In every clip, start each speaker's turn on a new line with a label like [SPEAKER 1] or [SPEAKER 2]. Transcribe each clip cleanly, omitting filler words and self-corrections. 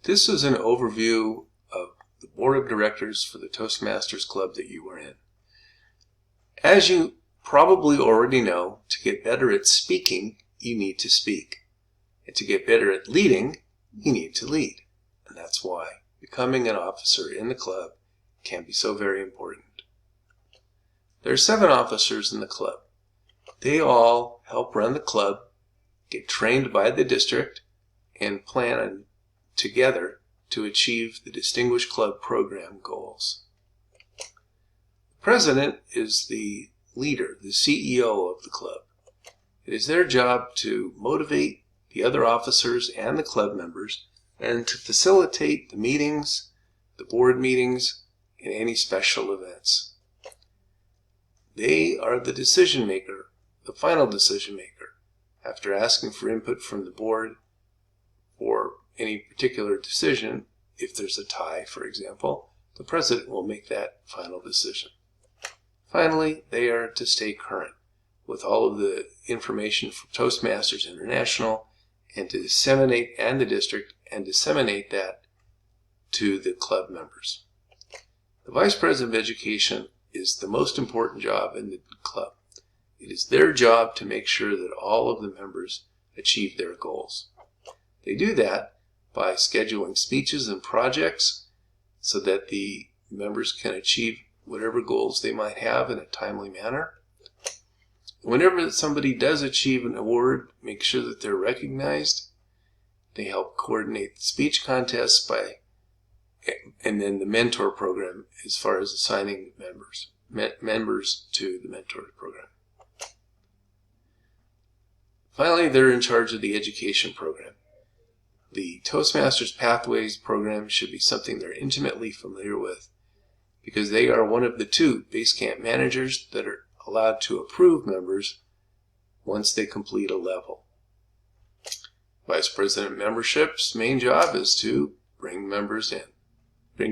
[SPEAKER 1] This is an overview of the board of directors for the Toastmasters Club that you are in. As you probably already know, to get better at speaking, you need to speak. And to get better at leading, you need to lead. And that's why becoming an officer in the club can be so very important. There are 7 officers in the club. They all help run the club, get trained by the district, and plan together to achieve the Distinguished Club program goals. The president is the leader, the CEO of the club. It is their job to motivate the other officers and the club members and to facilitate the meetings, the board meetings, and any special events. They are the decision maker, the final decision maker. After asking for input from the board for any particular decision, if there's a tie, for example, the president will make that final decision. Finally, they are to stay current with all of the information from Toastmasters International and to disseminate, and the district, and disseminate that to the club members. The Vice President of Education is the most important job in the club. It is their job to make sure that all of the members achieve their goals. They do that by scheduling speeches and projects so that the members can achieve whatever goals they might have in a timely manner. Whenever somebody does achieve an award, make sure that they're recognized. They help coordinate the speech contests and then the mentor program as far as assigning members to the mentor program. Finally, they're in charge of the education program. The Toastmasters Pathways program should be something they're intimately familiar with because they are one of the 2 base camp managers that are allowed to approve members once they complete a level. Vice President Membership's main job is to bring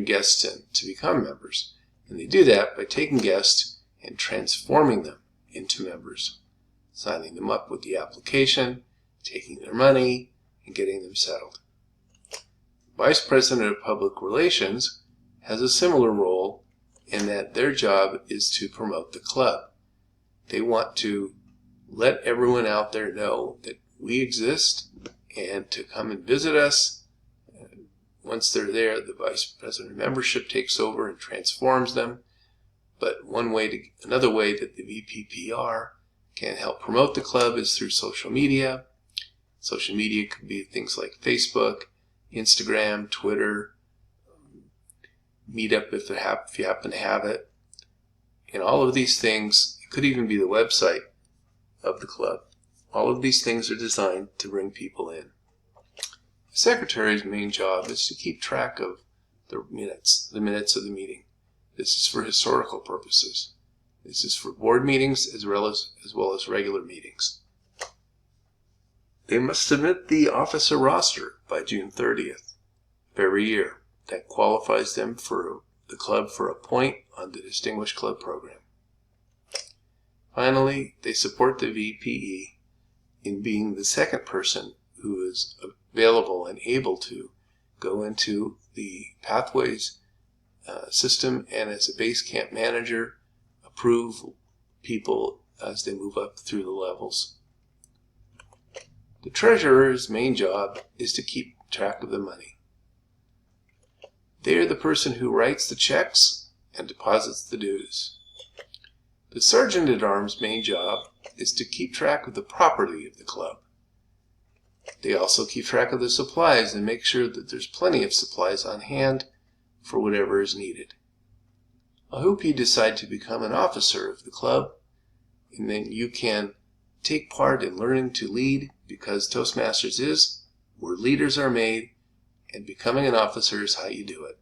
[SPEAKER 1] guests in to become members. And they do that by taking guests and transforming them into members, signing them up with the application, taking their money, and getting them settled. Vice President of Public Relations has a similar role in that their job is to promote the club. They want to let everyone out there know that we exist and to come and visit us. Once they're there, the Vice President of Membership takes over and transforms them. But another way that the VPPR can help promote the club is through social media. Social media could be things like Facebook, Instagram, Twitter, Meetup if you happen to have it. And all of these things, it could even be the website of the club. All of these things are designed to bring people in. The secretary's main job is to keep track of the minutes of the meeting. This is for historical purposes. This is for board meetings as well as regular meetings. They must submit the officer roster by June 30th of every year. That qualifies them for the club for a point on the Distinguished Club program. Finally, they support the VPE in being the second person who is available and able to go into the Pathways system and as a base camp manager approve people as they move up through the levels. The treasurer's main job is to keep track of the money. They are the person who writes the checks and deposits the dues. The sergeant-at-arms' main job is to keep track of the property of the club. They also keep track of the supplies and make sure that there's plenty of supplies on hand for whatever is needed. I hope you decide to become an officer of the club, and then you can take part in learning to lead, because Toastmasters is where leaders are made, and becoming an officer is how you do it.